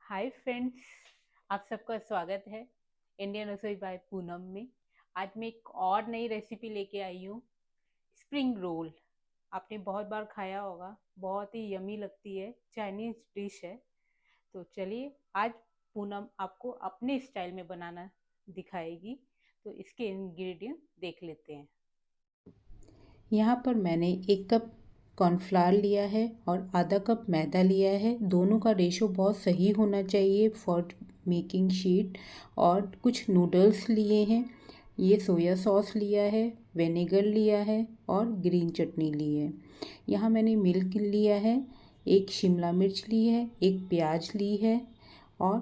Hi friends, आप सबका स्वागत है इंडियन रसोई बाय पूनम में। आज मैं एक और नई रेसिपी लेके आई हूँ, स्प्रिंग रोल। आपने बहुत बार खाया होगा, बहुत ही यमी लगती है, चाइनीज डिश है। तो चलिए आज पूनम आपको अपने स्टाइल में बनाना दिखाएगी। तो इसके इंग्रेडिएंट देख लेते हैं। यहाँ पर मैंने 1 कप कॉर्नफ्लावर लिया है और आधा कप मैदा लिया है। दोनों का रेशो बहुत सही होना चाहिए फॉर मेकिंग शीट। और कुछ नूडल्स लिए हैं, ये सोया सॉस लिया है, विनेगर लिया है और ग्रीन चटनी ली है। यहाँ मैंने मिल्क लिया है, एक शिमला मिर्च ली है, एक प्याज ली है और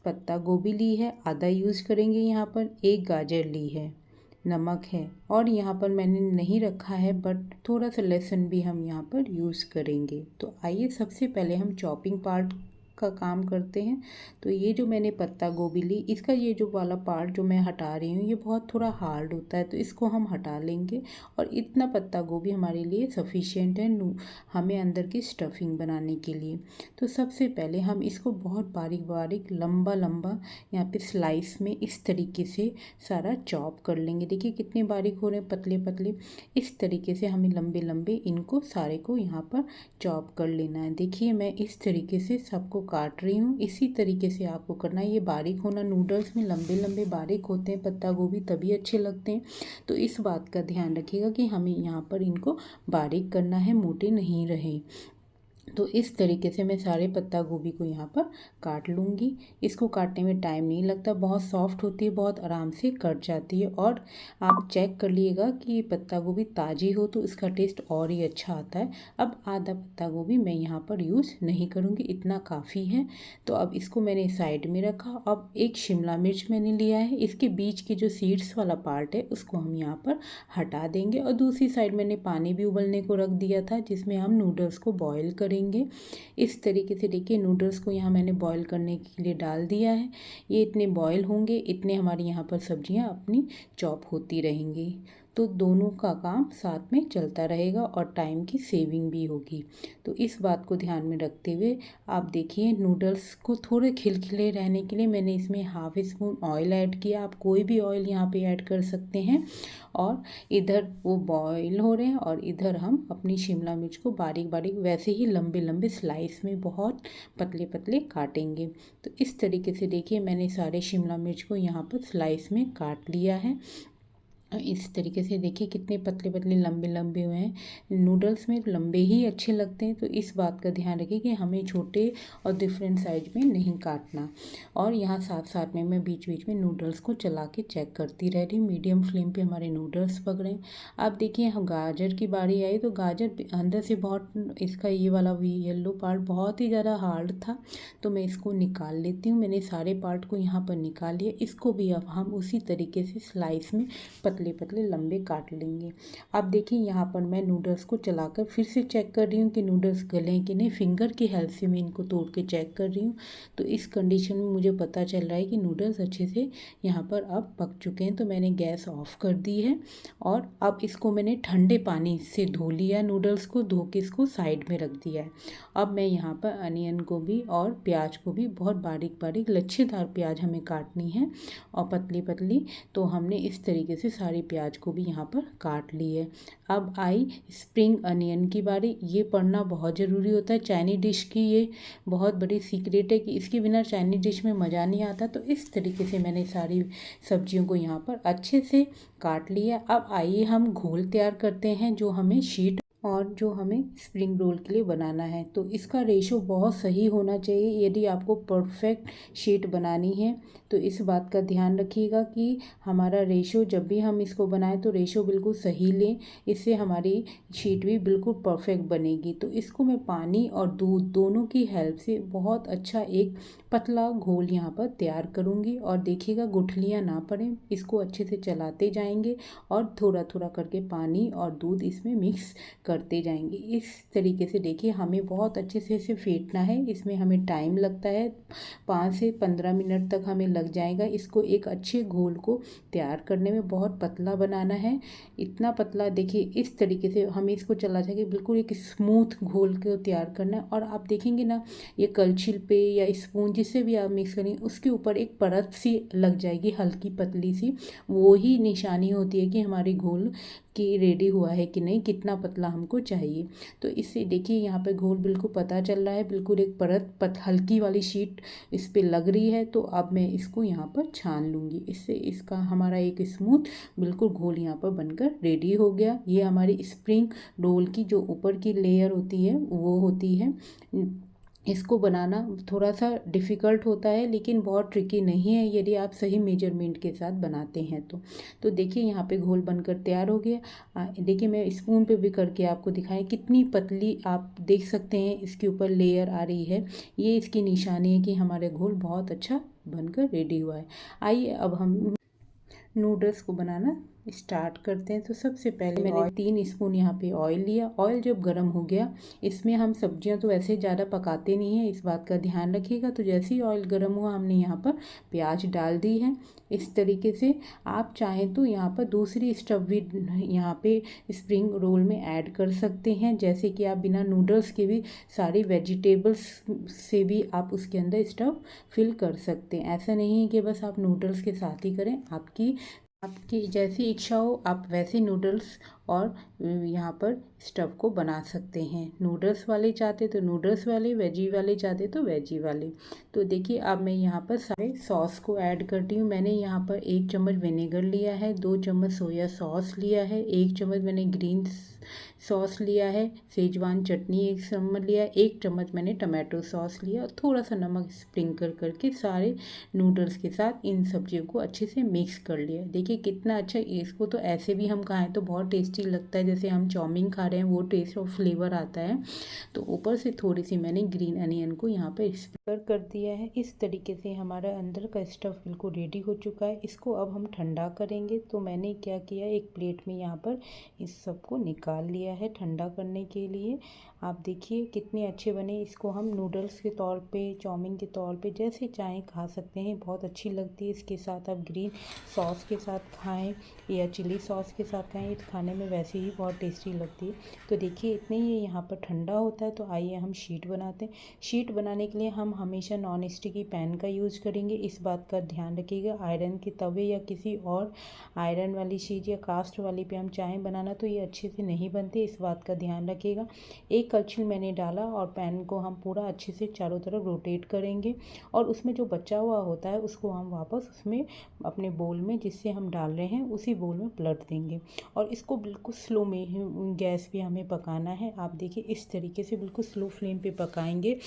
पत्ता गोभी ली है, आधा यूज़ करेंगे यहाँ पर। एक गाजर ली है, नमक है और यहाँ पर मैंने नहीं रखा है बट थोड़ा सा लहसुन भी हम यहाँ पर यूज़ करेंगे। तो आइए सबसे पहले हम चॉपिंग पार्ट का काम करते हैं। तो ये जो मैंने पत्ता गोभी ली, इसका ये जो वाला पार्ट जो मैं हटा रही हूँ ये बहुत थोड़ा हार्ड होता है, तो इसको हम हटा लेंगे। और इतना पत्ता गोभी हमारे लिए सफिशिएंट है हमें अंदर की स्टफिंग बनाने के लिए। तो सबसे पहले हम इसको बहुत बारीक बारीक लंबा लंबा यहाँ पे स्लाइस में इस तरीके से सारा चॉप कर लेंगे। देखिए कितने बारीक हो रहे हैं, पतले पतले। इस तरीके से हमें लंबे लंबे इनको सारे को यहाँ पर चॉप कर लेना है। देखिए मैं इस तरीके से सबको काट रही हूँ, इसी तरीके से आपको करना है। ये बारीक होना, नूडल्स में लंबे लंबे बारीक होते हैं पत्ता गोभी, तभी अच्छे लगते हैं। तो इस बात का ध्यान रखिएगा कि हमें यहाँ पर इनको बारीक करना है, मोटे नहीं रहे। तो इस तरीके से मैं सारे पत्ता गोभी को यहाँ पर काट लूँगी। इसको काटने में टाइम नहीं लगता, बहुत सॉफ्ट होती है, बहुत आराम से कट जाती है। और आप चेक कर लिएगा कि ये पत्ता गोभी ताज़ी हो तो इसका टेस्ट और ही अच्छा आता है। अब आधा पत्ता गोभी मैं यहाँ पर यूज़ नहीं करूँगी, इतना काफ़ी है। तो अब इसको मैंने साइड में रखा। अब एक शिमला मिर्च मैंने लिया है, इसके बीच के जो सीड्स वाला पार्ट है उसको हम यहाँ पर हटा देंगे। और दूसरी साइड मैंने पानी भी उबलने को रख दिया था जिसमें हम नूडल्स को बॉईल करेंगे। इस तरीके से देखिए नूडल्स को यहाँ मैंने बॉईल करने के लिए डाल दिया है। ये इतने बॉईल होंगे, इतने हमारी यहाँ पर सब्जियाँ अपनी चॉप होती रहेंगी। तो दोनों का काम साथ में चलता रहेगा और टाइम की सेविंग भी होगी। तो इस बात को ध्यान में रखते हुए आप देखिए नूडल्स को थोड़े खिलखिले रहने के लिए मैंने इसमें हाफ स्पून ऑयल ऐड किया। आप कोई भी ऑयल यहाँ पे ऐड कर सकते हैं। और इधर वो बॉईल हो रहे हैं और इधर हम अपनी शिमला मिर्च को बारीक बारीक वैसे ही लंबे लंबे स्लाइस में बहुत पतले पतले काटेंगे। तो इस तरीके से देखिए मैंने सारे शिमला मिर्च को यहाँ पर स्लाइस में काट लिया है। इस तरीके से देखिए कितने पतले पतले लंबे लंबे हुए हैं। नूडल्स में लंबे ही अच्छे लगते हैं, तो इस बात का ध्यान रखिए कि हमें छोटे और डिफरेंट साइज में नहीं काटना। और यहाँ साथ साथ में मैं बीच बीच में नूडल्स को चला के चेक करती रह रही हूँ। मीडियम फ्लेम पे हमारे नूडल्स पक रहे हैं। अब देखिए हम गाजर की बारी आई तो गाजर अंदर से बहुत, इसका ये वाला भी येलो पार्ट बहुत ही ज़्यादा हार्ड था, तो मैं इसको निकाल लेती हूँ। मैंने सारे पार्ट को यहाँ पर निकाल लिया। इसको भी अब हम उसी तरीके से स्लाइस में पतले पतले लंबे काट लेंगे। अब देखिए यहाँ पर मैं नूडल्स को चलाकर फिर से चेक कर रही हूँ कि नूडल्स गले हैं कि नहीं। फिंगर की हेल्प से मैं इनको तोड़ के चेक कर रही हूँ। तो इस कंडीशन में मुझे पता चल रहा है कि नूडल्स अच्छे से यहाँ पर अब पक चुके हैं। तो मैंने गैस ऑफ कर दी है और अब इसको मैंने ठंडे पानी से धो लिया। नूडल्स को धो के इसको साइड में रख दिया है। अब मैं यहाँ पर अनियन को भी और प्याज को भी बहुत बारीक बारीक लच्छेदार प्याज हमें काटनी है और पतली पतली। तो हमने इस तरीके से सारी प्याज को भी यहाँ पर काट ली है। अब आई स्प्रिंग अनियन की बारी। ये पढ़ना बहुत ज़रूरी होता है, चाइनीज डिश की ये बहुत बड़ी सीक्रेट है कि इसके बिना चाइनीज डिश में मज़ा नहीं आता। तो इस तरीके से मैंने सारी सब्जियों को यहाँ पर अच्छे से काट लिया। अब आइए हम घोल तैयार करते हैं जो हमें शीट और जो हमें स्प्रिंग रोल के लिए बनाना है। तो इसका रेशो बहुत सही होना चाहिए यदि आपको परफेक्ट शीट बनानी है। तो इस बात का ध्यान रखिएगा कि हमारा रेशो जब भी हम इसको बनाएं तो रेशो बिल्कुल सही लें, इससे हमारी शीट भी बिल्कुल परफेक्ट बनेगी। तो इसको मैं पानी और दूध दोनों की हेल्प से बहुत अच्छा एक पतला घोल यहाँ पर तैयार करूँगी। और देखिएगा गुठलियाँ ना पड़ें, इसको अच्छे से चलाते जाएंगे और थोड़ा थोड़ा करके पानी और दूध इसमें मिक्स करते जाएंगे। इस तरीके से देखिए हमें बहुत अच्छे से इसे फेंटना है। इसमें हमें टाइम लगता है, 5 से 15 मिनट तक हमें लग जाएगा इसको एक अच्छे घोल को तैयार करने में। बहुत पतला बनाना है, इतना पतला देखिए इस तरीके से हमें इसको चला जाएगा, बिल्कुल एक स्मूथ घोल को तैयार करना है। और आप देखेंगे ना, ये कलछिल पे या स्पून जिससे भी आप मिक्स करेंगे उसके ऊपर एक परत सी लग जाएगी, हल्की पतली सी। वो ही निशानी होती है कि हमारी घोल कि रेडी हुआ है कि नहीं, कितना पतला हमको चाहिए। तो इससे देखिए यहाँ पे घोल बिल्कुल पता चल रहा है, बिल्कुल एक परत हल्की वाली शीट इस पे लग रही है। तो अब मैं इसको यहाँ पर छान लूँगी, इससे इसका हमारा एक स्मूथ बिल्कुल घोल यहाँ पर बनकर रेडी हो गया। ये हमारी स्प्रिंग रोल की जो ऊपर की लेयर होती है वो होती है। इसको बनाना थोड़ा सा डिफ़िकल्ट होता है लेकिन बहुत ट्रिकी नहीं है यदि आप सही मेजरमेंट के साथ बनाते हैं तो देखिए यहाँ पे घोल बनकर तैयार हो गया। देखिए मैं स्पून पे भी करके आपको दिखाएं, कितनी पतली आप देख सकते हैं इसके ऊपर लेयर आ रही है। ये इसकी निशानी है कि हमारे घोल बहुत अच्छा बनकर रेडी हुआ है। आइए अब हम नूडल्स को बनाना स्टार्ट करते हैं। तो सबसे पहले मैंने 3 स्पून यहाँ पे ऑयल लिया। ऑयल जब गर्म हो गया, इसमें हम सब्जियां तो वैसे ज़्यादा पकाते नहीं हैं, इस बात का ध्यान रखिएगा। तो जैसे ही ऑयल गर्म हुआ हमने यहाँ पर प्याज डाल दी है। इस तरीके से आप चाहें तो यहाँ पर दूसरी स्टफ भी यहाँ पे स्प्रिंग रोल में ऐड कर सकते हैं, जैसे कि आप बिना नूडल्स के भी सारी वेजिटेबल्स से भी आप उसके अंदर स्टफ फिल कर सकते हैं। ऐसा नहीं है कि बस आप नूडल्स के साथ ही करें, आपकी जैसी इच्छा हो आप वैसे नूडल्स और यहाँ पर स्टफ़ को बना सकते हैं। नूडल्स वाले चाहते तो नूडल्स वाले, वेजी वाले चाहते तो वेजी वाले। तो देखिए अब मैं यहाँ पर सारे सॉस को ऐड करती हूँ। मैंने यहाँ पर 1 चम्मच विनेगर लिया है, 2 चम्मच सोया सॉस लिया है, 1 चम्मच मैंने ग्रीन सॉस लिया है, सेजवान चटनी 1 चम्मच लिया, 1 चम्मच मैंने टमाटो सॉस लिया और थोड़ा सा नमक स्प्रिंकल करके सारे नूडल्स के साथ इन सब्जियों को अच्छे से मिक्स कर लिया। देखिए कितना अच्छा, इसको तो ऐसे भी हम खाएं तो बहुत टेस्टी लगता है, जैसे हम चाउमीन खा रहे हैं वो टेस्ट और फ्लेवर आता है। तो ऊपर से थोड़ी सी मैंने ग्रीन अनियन को यहाँ पर स्प्रिंकल कर दिया है। इस तरीके से हमारा अंदर का स्टफ़ बिल्कुल रेडी हो चुका है। इसको अब हम ठंडा करेंगे। तो मैंने क्या किया, एक प्लेट में यहाँ पर इस सब को निकाल लिया है ठंडा करने के लिए। आप देखिए कितने अच्छे बने। इसको हम नूडल्स के तौर पे, चाउमीन के तौर पे जैसे चाहें खा सकते हैं, बहुत अच्छी लगती है। इसके साथ आप ग्रीन सॉस के साथ खाएं या चिली सॉस के साथ खाएं, तो खाने में वैसे ही बहुत टेस्टी लगती है। तो देखिए इतने ही यहाँ पर ठंडा होता है। तो आइए हम शीट बनाते हैं। शीट बनाने के लिए हम हमेशा नॉन स्टिकी पैन का यूज़ करेंगे, इस बात का ध्यान रखिएगा। आयरन के तवे या किसी और आयरन वाली शीट या कास्ट वाली पे हम चाहें बनाना तो ये अच्छे से नहीं बनती, इस बात का ध्यान रखिएगा। एक कलछिल मैंने डाला और पैन को हम पूरा अच्छे से चारों तरफ रोटेट करेंगे और उसमें जो बचा हुआ होता है उसको हम वापस उसमें अपने बोल में, जिससे हम डाल रहे हैं उसी बोल में पलट देंगे। और इसको बिल्कुल स्लो में ही गैस पे हमें पकाना है। आप देखिए इस तरीके से बिल्कुल स्लो फ्लेम पे पकाएंगे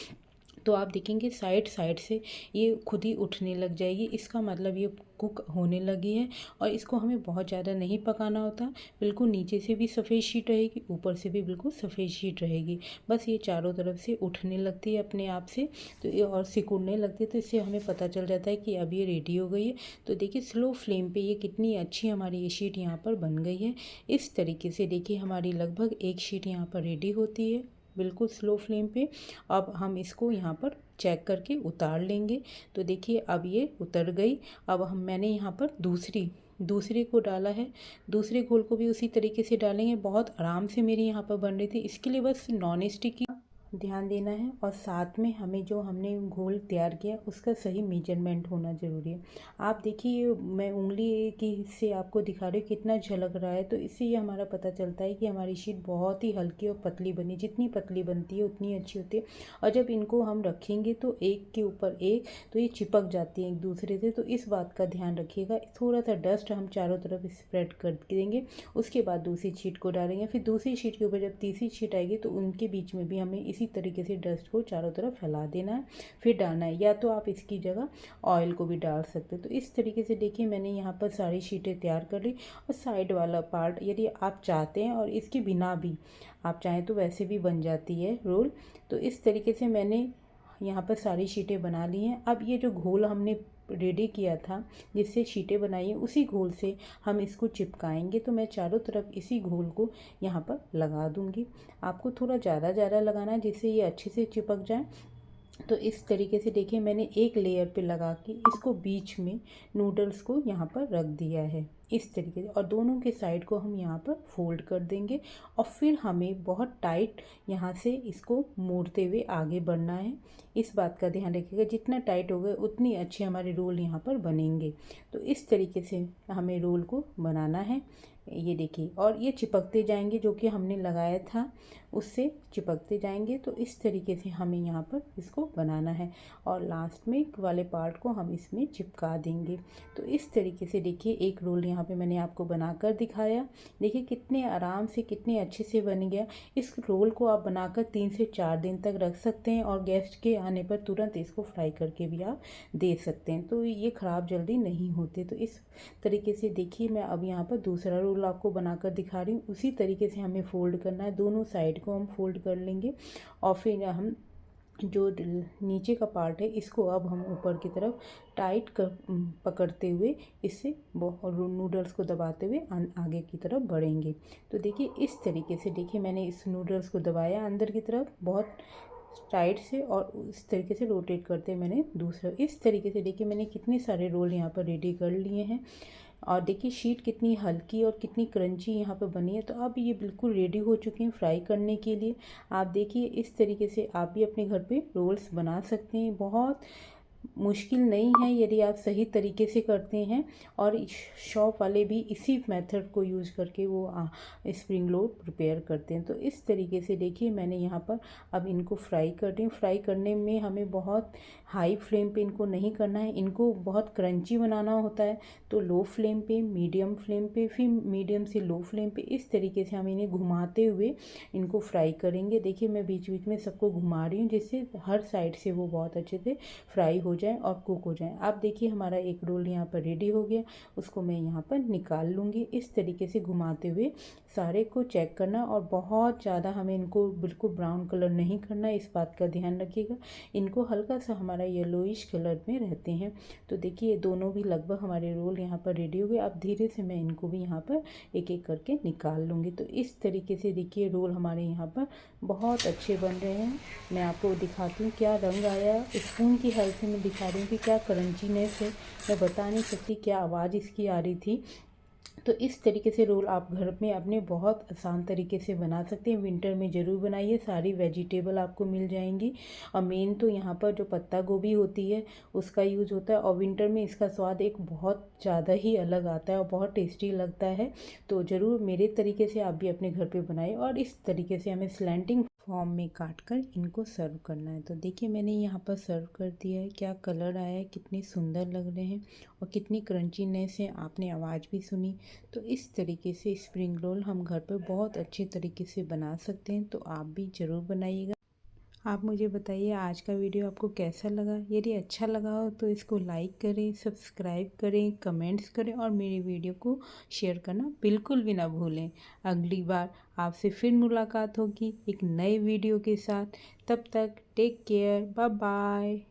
तो आप देखेंगे साइड साइड से ये खुद ही उठने लग जाएगी, इसका मतलब ये कुक होने लगी है। और इसको हमें बहुत ज़्यादा नहीं पकाना होता, बिल्कुल नीचे से भी सफ़ेद शीट रहेगी, ऊपर से भी बिल्कुल सफ़ेद शीट रहेगी। बस ये चारों तरफ से उठने लगती है अपने आप से, तो ये और सिकुड़ने लगती है, तो इससे हमें पता चल जाता है कि अब ये रेडी हो गई है। तो देखिए स्लो फ्लेम पर ये कितनी अच्छी हमारी ये शीट यहाँ पर बन गई है। इस तरीके से देखिए हमारी लगभग एक शीट यहाँ पर रेडी होती है बिल्कुल स्लो फ्लेम पे। अब हम इसको यहाँ पर चेक करके उतार लेंगे। तो देखिए अब ये उतर गई। अब मैंने यहाँ पर दूसरे को डाला है, दूसरे घोल को भी उसी तरीके से डालेंगे। बहुत आराम से मेरी यहाँ पर बन रही थी, इसके लिए बस नॉन स्टिक ध्यान देना है और साथ में हमें जो हमने घोल तैयार किया उसका सही मेजरमेंट होना ज़रूरी है। आप देखिए मैं उंगली की से आपको दिखा रही हूँ कितना झलक रहा है, तो इससे ये हमारा पता चलता है कि हमारी शीट बहुत ही हल्की और पतली बनी। जितनी पतली बनती है उतनी अच्छी होती है। और जब इनको हम रखेंगे तो एक के ऊपर एक तो ये चिपक जाती हैं एक दूसरे से, तो इस बात का ध्यान रखिएगा। थोड़ा सा डस्ट हम चारों तरफ स्प्रेड कर देंगे, उसके बाद दूसरी शीट को डालेंगे। फिर दूसरी शीट के ऊपर जब तीसरी शीट आएगी तो उनके बीच में भी हमें इसी तरीके से डस्ट को चारों तरफ फैला देना है, फिर डालना है। या तो आप इसकी जगह ऑयल को भी डाल सकते हो। तो इस तरीके से देखिए मैंने यहाँ पर सारी शीटें तैयार कर ली। और साइड वाला पार्ट यदि आप चाहते हैं और इसके बिना भी आप चाहें तो वैसे भी बन जाती है रोल। तो इस तरीके से मैंने यहाँ पर सारी शीटें बना ली हैं। अब ये जो घोल हमने रेडी किया था, जिससे शीटें बनाई हैं, उसी घोल से हम इसको चिपकाएंगे। तो मैं चारों तरफ इसी घोल को यहाँ पर लगा दूँगी। आपको थोड़ा ज़्यादा लगाना है जिससे ये अच्छे से चिपक जाए। तो इस तरीके से देखिए मैंने एक लेयर पे लगा के इसको बीच में नूडल्स को यहाँ पर रख दिया है इस तरीके से, और दोनों के साइड को हम यहाँ पर फोल्ड कर देंगे। और फिर हमें बहुत टाइट यहाँ से इसको मोड़ते हुए आगे बढ़ना है। इस बात का ध्यान रखिएगा, जितना टाइट होगा उतनी अच्छे हमारे रोल यहाँ पर बनेंगे। तो इस तरीके से हमें रोल को बनाना है। ये देखिए, और ये चिपकते जाएंगे, जो कि हमने लगाया था उससे चिपकते जाएंगे। तो इस तरीके से हमें यहाँ पर इसको बनाना है, और लास्ट में वाले पार्ट को हम इसमें चिपका देंगे। तो इस तरीके से देखिए एक रोल यहाँ पे मैंने आपको बनाकर दिखाया। देखिए कितने आराम से, कितने अच्छे से बन गया। इस रोल को आप बनाकर 3 से 4 दिन तक रख सकते हैं, और गेस्ट के आने पर तुरंत इसको फ्राई करके भी आप दे सकते हैं। तो ये ख़राब जल्दी नहीं होते। तो इस तरीके से देखिए मैं अब यहाँ पर दूसरा रोल आपको बनाकर दिखा रही हूँ। उसी तरीके से हमें फ़ोल्ड करना है, दोनों साइड को हम फोल्ड कर लेंगे। और फिर हम जो नीचे का पार्ट है इसको अब हम ऊपर की तरफ टाइट कर पकड़ते हुए इससे नूडल्स को दबाते हुए आगे की तरफ बढ़ेंगे। तो देखिए इस तरीके से, देखिए मैंने इस नूडल्स को दबाया अंदर की तरफ बहुत टाइट से, और इस तरीके से रोटेट करते मैंने दूसरा। इस तरीके से देखिए मैंने कितने सारे रोल यहाँ पर रेडी कर लिए हैं। और देखिए शीट कितनी हल्की और कितनी क्रंची यहाँ पे बनी है। तो अब ये बिल्कुल रेडी हो चुके हैं फ्राई करने के लिए। आप देखिए इस तरीके से आप भी अपने घर पे रोल्स बना सकते हैं। बहुत मुश्किल नहीं है यदि आप सही तरीके से करते हैं। और शॉप वाले भी इसी मेथड को यूज़ करके वो स्प्रिंग रोल प्रिपेयर करते हैं। तो इस तरीके से देखिए मैंने यहाँ पर अब इनको फ्राई कर रही हूँ। फ्राई करने में हमें बहुत हाई फ्लेम पे इनको नहीं करना है, इनको बहुत क्रंची बनाना होता है। तो लो फ्लेम पे, मीडियम फ्लेम पे, फिर मीडियम से लो फ्लेम पे, इस तरीके से हम इन्हें घुमाते हुए इनको फ्राई करेंगे। देखिए मैं बीच बीच में सबको घुमा रही हूँ जिससे हर साइड से वो बहुत अच्छे से फ्राई हो जाए और कुक हो जाए। आप देखिए हमारा एक रोल यहाँ पर रेडी हो गया, उसको मैं यहाँ पर निकाल लूँगी। इस तरीके से घुमाते हुए सारे को चेक करना, और बहुत ज़्यादा हमें इनको बिल्कुल ब्राउन कलर नहीं करना, इस बात का ध्यान रखिएगा। इनको हल्का सा हमारा येलोइश कलर में रहते हैं। तो देखिए दोनों भी लगभग हमारे रोल यहाँ पर रेडी हो गए। अब धीरे से मैं इनको भी यहाँ पर एक एक करके निकाल लूँगी। तो इस तरीके से देखिए रोल हमारे यहाँ पर बहुत अच्छे बन रहे हैं। मैं आपको दिखाती हूँ क्या रंग आया, स्पून की हेल्प से मैं दिखा रही हूँ कि क्या क्रंचीनेस है। मैं बता नहीं सकती क्या आवाज़ इसकी आ रही थी। तो इस तरीके से रोल आप घर में अपने बहुत आसान तरीके से बना सकते हैं। विंटर में ज़रूर बनाइए, सारी वेजिटेबल आपको मिल जाएंगी। और मेन तो यहाँ पर जो पत्ता गोभी होती है उसका यूज़ होता है, और विंटर में इसका स्वाद एक बहुत ज़्यादा ही अलग आता है और बहुत टेस्टी लगता है। तो ज़रूर मेरे तरीके से आप भी अपने घर पे बनाइए। और इस तरीके से हमें स्लैंटिंग फॉर्म में काट कर इनको सर्व करना है। तो देखिए मैंने यहाँ पर सर्व कर दिया है, क्या कलर आया है, कितने सुंदर लग रहे हैं और कितनी क्रंचीनेस है, आपने आवाज़ भी सुनी। तो इस तरीके से स्प्रिंग रोल हम घर पर बहुत अच्छे तरीके से बना सकते हैं। तो आप भी ज़रूर बनाइएगा। आप मुझे बताइए आज का वीडियो आपको कैसा लगा। यदि अच्छा लगा हो तो इसको लाइक करें, सब्सक्राइब करें, कमेंट्स करें, और मेरे वीडियो को शेयर करना बिल्कुल भी ना भूलें। अगली बार आपसे फिर मुलाकात होगी एक नए वीडियो के साथ। तब तक टेक केयर, बाय बाय।